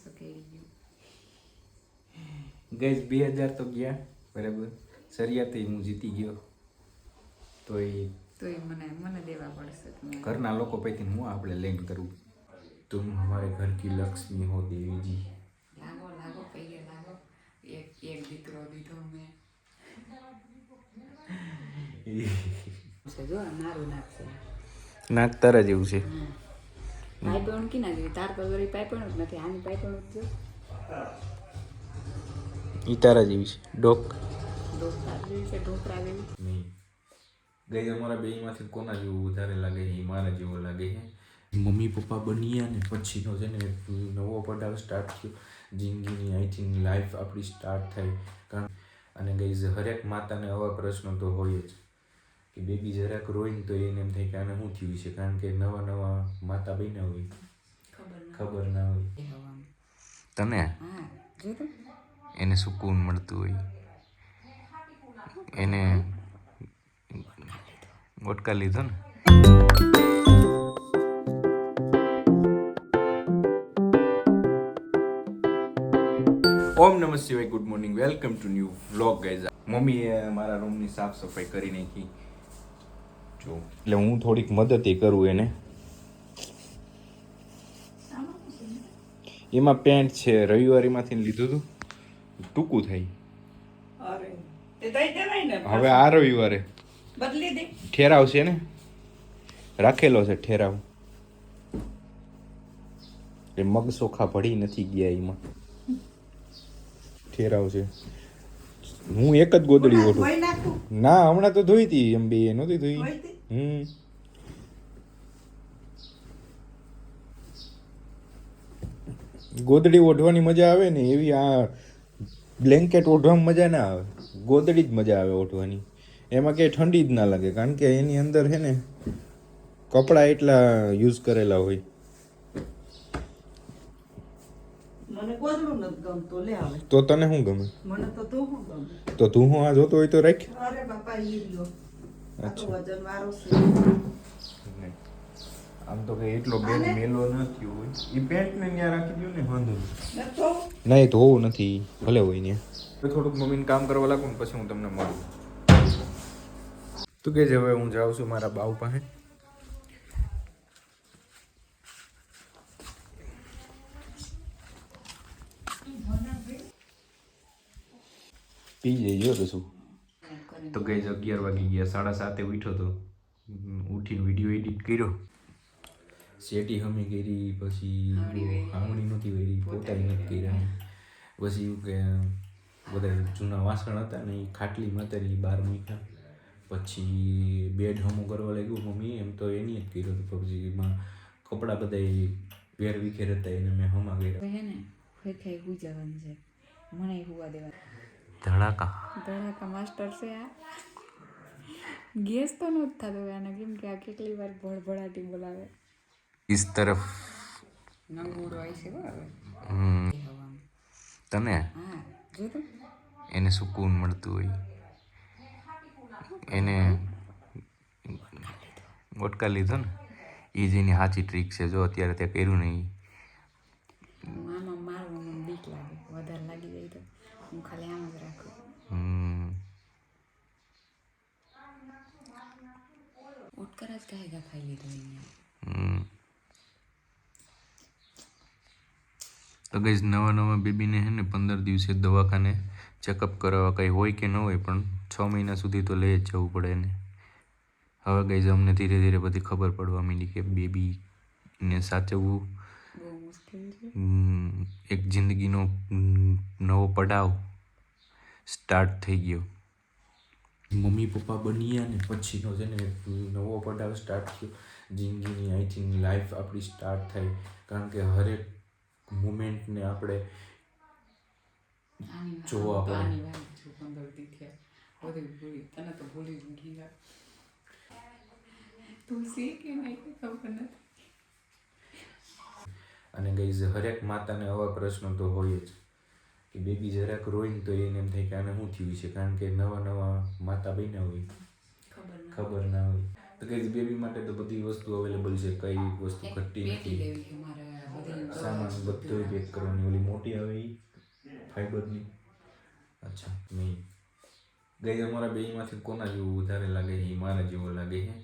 500 કેરી ગયું ગઈસ 2000 તો ગયા બરાબર. સરિયાતે હું જીતી ગયો તો એ મને દેવા પડશે તમારે. ઘરના લોકો પૈકી હું આપણે લઈને કરવું. तुम हमारे घर की लक्ष्मी हो देवी जी. લાગો પૈયે લાગો. એક દીકરો દીધો મેં. જો મારું નાખશે. નાક તારા જેવું છે. પાઇપણ કી ના જેવી તાર પર પાઇપણ જ નથી. આની પાઇપણ જ જો. ઈ તારા જેવી છે. તાર જેવી છે ઢોકરા જેવી. નહીં. ગઈ અમારા બેયમાંથી કોના જેવું વધારે લાગે છે? મારા જેવો લાગે છે. મમ્મી પપ્પા બન્યા ને પછીનો છે ને નવો પડાવ સ્ટાર્ટ થયો જિંદગીની. આઈ થિંક લાઈફ આપણી સ્ટાર્ટ થઈ. અને ગઈ હરેક માતાને આવા પ્રશ્નો તો હોય જ કે બેબી જરાક રોઈને તો એને એમ થાય કે આને શું થયું છે, કારણ કે નવા નવા માતા બન્યા હોય ખબર ના હોય. તને એને સુકૂન મળતું હોય, એને ગોટકા લીધો ને. ઓમ નમઃ શિવાય. Good morning, welcome to new vlog guys. મમ્મીએ મારા રૂમની સાફ સફાઈ કરી નાખી જો, એટલે હું થોડીક મદદ કરું એને. એમાં પેન્ટ છે, રવિવારીમાંથી લીધું હતું, ટૂંકું થાય. હવે આ રવિવારે ઠેરાવ છે ને, રાખેલો છે ઠેરાવ. એ મગ ચોખા ભળી નથી ગયા એમાં, ઠેરાવ છે. હું એક જ ગોદડી ઓઢું. ના હમણાં તો ધોઈ હતી એમ, બે નહોતી ધોઈ. ગોદડી ઓઢવાની મજા આવે ને એવી આ બ્લેન્કેટ ઓઢવામાં મજા ના આવે. ગોદડી જ મજા આવે ઓઢવાની. એમાં ક્યાંય ઠંડી જ ના લાગે, કારણ કે એની અંદર છે ને કપડાં એટલા યુઝ કરેલા હોય. મને ગોદડું નથી ગમતું, લે આવે. તો તને શું ગમે? મને તો તું શું ગમે? તો તું હું આ જોતો હોય તો રાખ. અરે બાપા ઈ લ્યો. આ તો વજન વાળો છે. આમ તો કઈ એટલો બેગ મેલો નથી હોય. ઈ પેન્ટ ને ત્યાં રાખી દઉં ને વાંધો નહીં. નતો નહીં ધોવું નથી, ભલે હોય ને. થોડુંક મમ્મીને કામ કરવા લાગુ ને પછી હું તમને મળું. તું કે હવે હું જાઉં છું મારા બાવ પાસે. પી જઈજો તો શું. તો ગઈ 11 વાગી ગયા, 7:30 ઉઠ્યો તો. ઉઠીને વિડીયો એડિટ કર્યો, શેટી હમી કરી, પછી આંગળી નહોતી વેરી, પોતાની નથી કર્યા. પછી એવું કે બધા જૂના વાસણ હતા ને એ ખાટલી માતારી બહાર મૂક્યા. પછી બેડ હમું કરવા લાગ્યું મમ્મી, એમ તો એની જ કર્યો હતો. પછી એમાં કપડાં બધા વેર વિખેર હતા એને મેં હમા કર્યા. હે ને ફેરખાઈ ગુજાવાનું છે, મને હુવા દેવા. ધડાકા માસ્ટર છે આ. ગેસ તો નહોતું થતો આને, કેમ કે આ કેટલી વાર ભડભડાટી બોલાવે. इस तरफ નંગુડો આવી છે બરાબર. તને હા જો તો એને સુકૂન મળતું હોય, એને ગોટકા લીધો ને. એ જ એની સાચી ટ્રીક છે. જો અત્યારે ત્યાં કર્યું નહીં. આમાં મારવું મને બીક લાગે, વધારે લાગી જાય તો હું ખાલી આમ જ રાખું. ઓટકર જ કાંઈ ખાઈ લીધો અહીંયા. તો ગઈ નવા બેબીને છે ને 15 દિવસે દવાખાને ચેકઅપ કરાવવા, કંઈ હોય કે ન હોય પણ 6 મહિના સુધી તો લઈ જ જવું પડે ને. હવે ગઈ અમને ધીરે ધીરે બધી ખબર પડવા માંડી કે બેબીને સાચવવું બહુ મુશ્કેલ છે. એક જિંદગીનો નવો પડાવ સ્ટાર્ટ થઈ ગયો. મમ્મી પપ્પા બન્યા ને પછીનો છે ને નવો પડાવ સ્ટાર્ટ થયો જિંદગીની. આઈ થિંક લાઈફ આપણી સ્ટાર્ટ થઈ, કારણ કે હરેક મુમેન્ટને આપણે જોવા પડે. 15 દી થયા બધું ભૂલી, તને તો ભૂલી જ ગયા. તું શી કે નહીં ખબર નથી. અને ગઈ હરેક માતાને આવા પ્રશ્નો તો હોય જ કે બેબી જરાક રોઈને તો એને એમ થાય કે આને શું થયું છે, કારણ કે નવા નવા માતા બન્યા હોય ખબર ના હોય. તો ગઈ બેબી માટે તો બધી વસ્તુ અવેલેબલ છે, કઈ વસ્તુ ઘટતી નથી. લેવી છે મારે, સામાન બધું પેક કરવાની ઓલી મોટી આવે એ ફાઈબરની. અચ્છા મેં ગઈ અમારા બેમાંથી કોના જેવું વધારે લાગે એ મારા જેવો લાગે છે.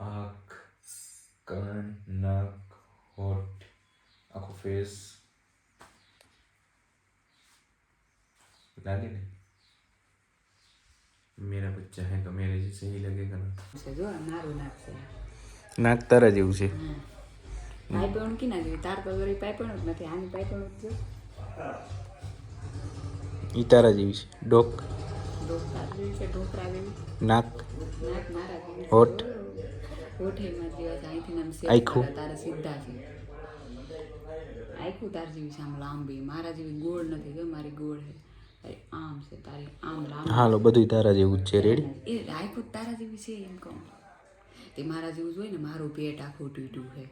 આંખ, કાન, નાક, હોઠ, આખો ફેસ लागे ना मेरा बच्चा है तो मेरे जैसे ही लगेगा ना. જો મારું નાક છે નાક તારા જેવું છે. પાઇપણ કી ના જેવી તાર તો વળી પાઇપણ જ નથી આની પાઇપણ જ જો ઈ તારા જેવી છે. ડોક, તાર જેવી છે ઢોકરા જેવી. નાક, નાક મારા જેવી. હોઠ, હોઠેમાં જેવા છે અહીંથી આમ શેપ આયખું? તારા સીધા છે. આયખું તાર જેવી છે આમ લાંબી મારા જેવી ગોળ નથી જો મારી ગોળ છે તારી આમ છે તારી આમ લાંબી. હાલો બધું તારા જેવું જ છે. રેડી? એ આયખું તારા જેવી છે એમ કહું તે મારા જેવું જ હોય ને મારું પેટ આખું ટીટું છે.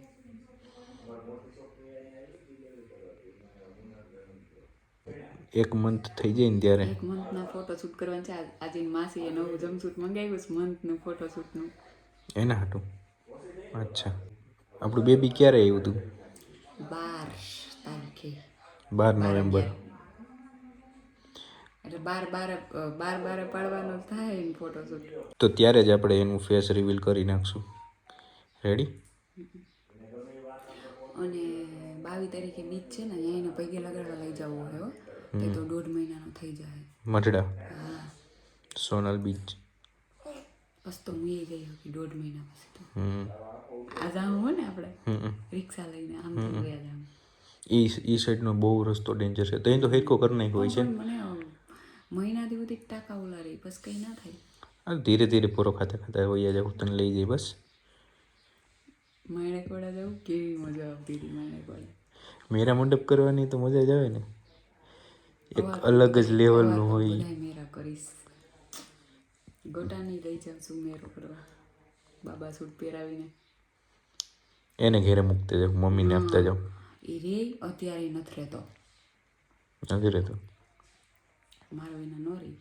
એક મંથ થઈ જાય ને ત્યારે એક મંથના ફોટો શૂટ કરવાનું છે આજે માસીએ નવું જમસૂટ મંગાવ્યું છે મંથનું ફોટોશૂટનું એના હાટું. અચ્છા આપણું બેબી ક્યારે આવ્યું હતું? 12 તારીખે 12 નવેમ્બર. એટલે 12 પાડવાનો થાય ને ફોટોશૂટ. તો ત્યારે જ આપણે એનું ફેસ રિવીલ કરી નાખશું. રેડી? અને 22 તારીખે બીચ છે ને અહીંયા એને પગે લગાડવા લઈ જવો હોય હો. તે તો 1.5 મહિનાનો થઈ જાય. મઢડા હા સોનલ બીચ. બસ તો હું એ ગઈ હતી 1.5 મહિના પછી તો આ જાવું હોય ને આપણે રિક્ષા લઈને આમથી ગયા જાવું. ઈ સાઈડનો બહુ રસ્તો ડેન્જર છે. તો એ તો હેરકો કરી નાખ્યો હોય છે. મને મહિનાથી બધી ટાકા ઓલા રહી બસ કંઈ ના થાય. હા ધીરે ધીરે પૂરો ખાતા ખાતા હોય જાવ તને લઈ જાય બસ. માણેકવાડા જવું કેવી મજા આવતી હતી માણેકવાડા. મેરા મંડપ કરવાની તો મજા જ આવે ને. એક અલગ જ લેવલનું હોય. બધાય મેરા કરીશ ગોટાની લઈ જાઉં છું મેરો કરવા બાબા સૂટ પહેરાવીને. એને ઘેરે મૂકતે જાવ મમ્મીને આપતા જાવ. એ રે અત્યારે નથી રહેતો નથી રહેતો. મારો એના નો રહી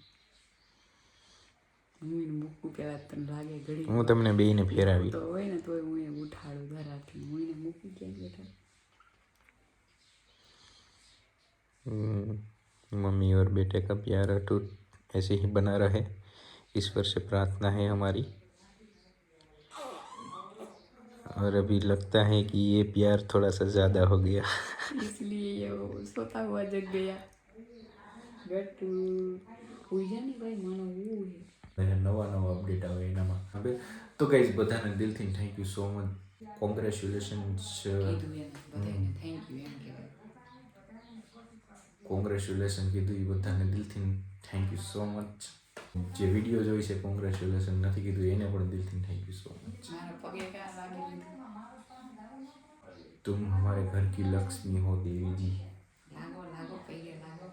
મમ્મીને મૂકવું પહેલાં તને લાગે ઘડી હું તમને બેયને ફેરાવી. તો હોય ને તોય હું એ ઉઠાડું ઘરાથી હું એને મૂકી ક્યાં બેઠા. मम्मी और बेटे का प्यार अटूट ऐसे ही बना रहे ईश्वर से प्रार्थना है हमारी. और अभी लगता है कि ये प्यार थोड़ा सा ज़्यादा हो गया इसलिए ये वो सोता हुआ जग गया गट्टू हुई है नहीं भाई मानो वो है નવા અપડેટ આવે એનામાં. હવે તો ગાઈઝ બધાને દિલથી thank you so much. Congratulations. કીધું એને બધાને થેન્ક યુ એમ કહેવાય. કોંગ્રેચ્યુલેશન કીધું એ બધાને દિલથી થેન્ક યુ સો મચ. જે વિડીયો જોઈ છે કોંગ્રેચ્યુલેશન નથી કીધું એને પણ દિલથી થેન્ક યુ સો મચ. મારા પગે ક્યાં લાગી દીધું. तुम हमारे घर की लक्ष्मी हो देवी जी. લાગો લાગો પગે લાગો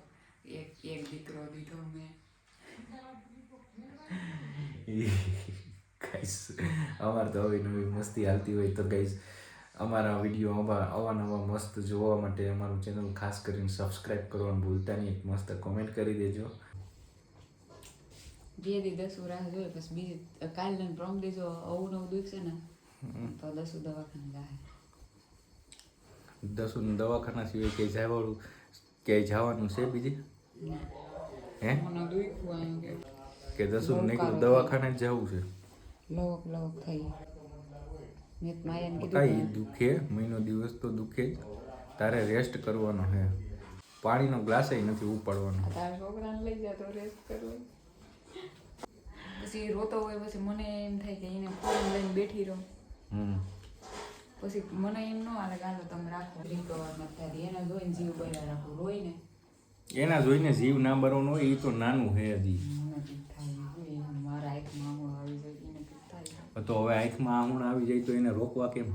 એક દીકરો દીધો મેં. ગાઈસ અમારે તો હવે નવી મસ્તી હાલતી હોય તો ગાઈસ અમારા વિડીયો અવાનવા મસ્ત જોવા માટે અમારું ચેનલ ખાસ કરીને સબસ્ક્રાઈબ કરવાનું ભૂલતા નહીં. એક મસ્ત કોમેન્ટ કરી દેજો. બે દી 10 રાહ જોઈએ પછી બીજી કાલ ને પ્રમ દીજો આવું નવું દુખશે ને તો 10 દવાખાને જાય. 10 દવાખાના સિવાય ક્યાંય જવાનું છે બીજી? હે મને દુખવું આવ્યું કે 10 નીકળું દવાખાને જ જવું છે? લવક થઈ મેં માયાને કીધું કાંઈ દુખે મહિનો દિવસ તો દુખે જ. તારે રેસ્ટ કરવાનો છે. પાણીનો ગ્લાસ નથી ઉપાડવાનો. તારા છોકરાને લઈ જા તો રેસ્ટ કરવો. પછી રોતો હોય પછી મને એમ થાય કે એને ફોન લઈને બેઠી રહું. પછી મને એમ ન હાલે કે હાલો તમે રાખો રિકવર ન થાય એના જોઈને જીવ બહાર રાખું રોઈ ને એના જોઈને જીવ ના બરવાનો હોય એ તો નાનું છે હજી. મને કંઈક થાય મારા આંખમાં આંગળો આવી જાય એને કંઈક થાય. તો હવે આંખમાં આંગણ આવી જાય તો એને રોકવા કેમ?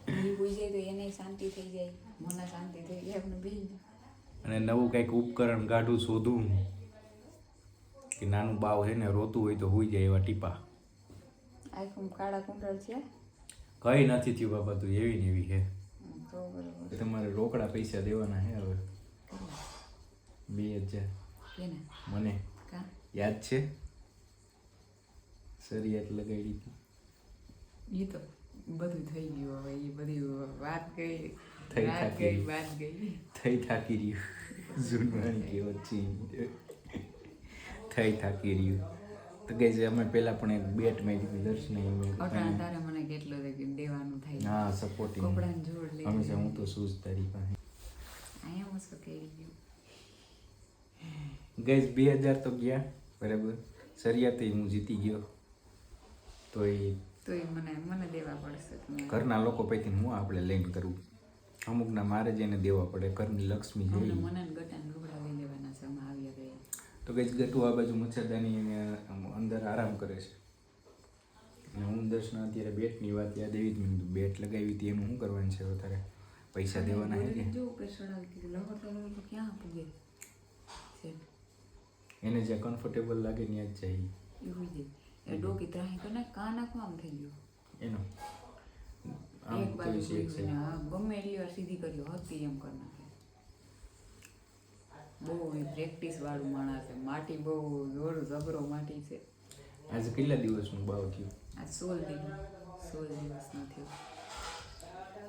એ હોઈ જાય તો એને શાંતિ થઈ જાય મને શાંતિ થઈ જાય આપણે બે. અને નવું કંઈક ઉપકરણ કાઢું શોધું કે નાનું બાવ છે ને રોતું હોય તો હોઈ જાય એવા ટીપા. આંખમાં કાળા કુંડળ છે કઈ નથી થયું બાબા તું એવી ને એવી છે. તો બરોબર તમારે રોકડા પૈસા દેવાના છે હવે 2000. કેને મને કા યાદ છે? સરિયાત લગાડી હતી. એ તો બધું થઈ ગયું હવે એ બધી વાત ગઈ થઈ રાત થાકી ગઈ વાત ગઈ થઈ થાકી રહ્યું જૂનવાણી કહેવત છે થઈ થાકી રહ્યું તો ગઈ છે અમે પહેલા પણ એક બેટ મેળવી દર્શને અટાણા તારે મને કેટલો દેવાનું થાય હા સપોર્ટિંગ કપડાને જોડ લઈ હંમેશા હું તો શૂઝ તારી પાસે અહીંયા મસ્ત કેરી ગયું ગઈ 2000 તો ગયા બરાબર સરિયાતે હું જીતી ગયો તો એ તો એ મને દેવા પડશે તમે ઘરના લોકો પૈકી હું આપણે લઈને કરવું અમુકના મારે જ એને દેવા પડે ઘરની લક્ષ્મી મને જેવી મને ગટાને લુગડા લઈ લેવાના છે અમે આવ્યા ગયા તો કઈ ગટુ આ બાજુ મચ્છરદાની અંદર આરામ કરે છે અને હું દર્શન અત્યારે બેટની વાત યાદ આવી જ મેં બેટ લગાવી હતી એનું શું કરવાનું છે અત્યારે પૈસા દેવાના છે કે જો ઉપર ચડાવતી લવર ક્યાં પૂગે છે એને જ્યાં કમ્ફર્ટેબલ લાગે ત્યાં જ જાય એવું જ એ ડોકી ત્રાહી કરીને કાં નાખવા આમ થઈ ગયું એનો આમ એક તો બાજુ છે એક પૂગ્યું ને સાઈડ ગમે એટલી વાર સીધી કર્યો હતી એમ કરી નાખે બહુ પ્રેક્ટિસ વાળું માણસ છે માટી બહુ જોર જબરો માટી છે આજે કેટલા દિવસનું ભાવ થયું આ 16 દિવસ નથી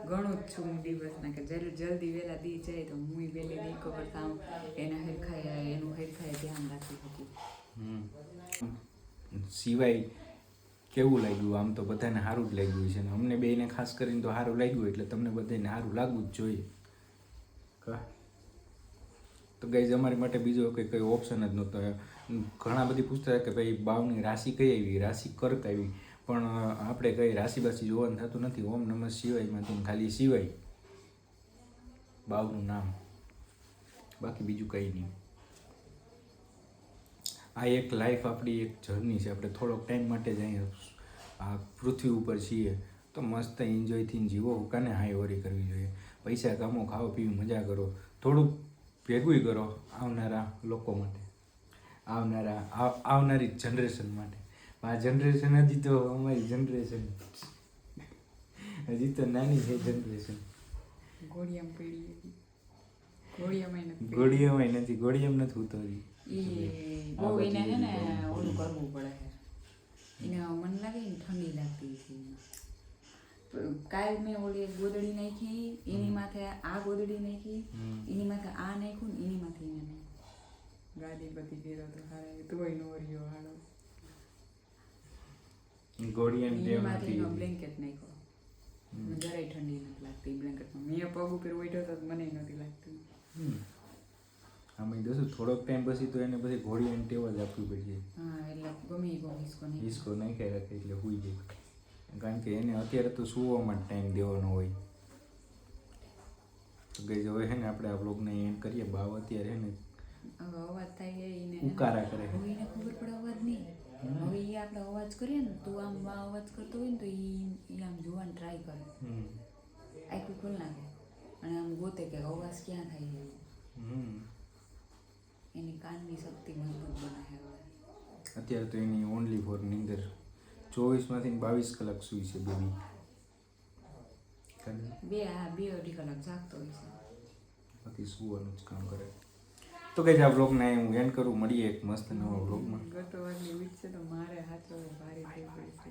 ઘણું જ છું દિવસના કે જલ્દી વહેલા દી જાય તો હું વહેલી નહીં ખબર થામ એના હેરખાય એનું હેરખાય ધ્યાન રાખી શકું સિવાય કેવું લાગ્યું આમ તો બધાને સારું જ લાગ્યું છે ને અમને બેને ખાસ કરીને તો સારું લાગ્યું એટલે તમને બધાને સારું લાગવું જ જોઈએ કા તો ગાઈઝ અમારી માટે બીજો કંઈ ઓપ્શન જ નહોતો ઘણા બધી પૂછતા કે ભાઈ બાવની રાશિ કઈ આવી રાશિ કર્ક આવી પણ આપણે કઈ રાશિ બાશિ જોવાનું થતું નથી ઓમ નમઃ શિવાયમાંથી ખાલી શિવાય બાવનું નામ બાકી બીજું કંઈ નહીં આ એક લાઈફ આપણી એક જર્ની છે આપણે થોડોક ટાઈમ માટે જ અહીંયા આ પૃથ્વી ઉપર છીએ તો મસ્ત એન્જોયથી જીવો કાને હાઈવરી કરવી જોઈએ પૈસા કામો ખાઓ પીવું મજા કરો થોડુંક ભેગું કરો આવનારા લોકો માટે આવનારી જનરેશન માટે આ જનરેશન હજી તો અમારી જનરેશન હજી તો નાની છે જનરેશન ઘોડિયામાં પડી હતી ઘોડિયામાં નથી ઘોડિયામાં નથી ઉતરી એ બહુ એને છે ને ઓલું કરવું પડે છે એને મને લાગે ને ઠંડી લાગતી છે કાલ મેં ઓલી એક ગોદડી નાખી એની માથે આ ગોદડી નાખી એની માથે આ નાખ્યું ને એની માથે એને ગાડી બધી ફેરો તો હારે તોય નો રહ્યો હાલો એની માથે એનો બ્લેન્કેટ નાખ્યો જરાય ઠંડી નથી લાગતી બ્લેન્કેટમાં મેં પગ ઉપર ઉઠ્યો તો મને નથી લાગતું અમે દોસ્તો થોડોક ટાઈમ પછી તો એને પછી ઘોડિયાની ટેવ જ આપવી પડશે હા એટલે ગમે એ હિસ્કો નહીં ખાઈ રાખે એટલે હુઈ જાય કારણ કે એને અત્યારે તો સુવામાં જ ટાઈમ દેવાનો હોય તો ગઈ હવે છે ને આપણે આ બ્લોગને એન્ડ કરીએ બાવ અત્યારે છે ને હવે અવાજ થાય એને ઉકારા કરે હવે એને ખબર પડે અવાજ નહીં હવે એ આપણે અવાજ કરીએ ને તું આમ અવાજ કરતો હોય ને તો એ આમ જોવાનું ટ્રાય કરે આખું ખોલ નાખે અને આમ ગોતે કે અવાજ ક્યાં થાય એની કાનની શક્તિ મજબૂત બનાવે હવે અત્યારે તો એની ઓનલી ફોર નીંદર 24માંથી 22 કલાક સૂઈ છે બેબી બે અઢી કલાક જાગતો હોય છે બાકી સુવાનું જ કામ કરે તો કઈ આ બ્લોગને હું એન્ડ કરું મળીએ એક મસ્ત નવા બ્લોગમાં ગતો વાગી ઉઠશે તો મારે હાથો ભારે થઈ પડશે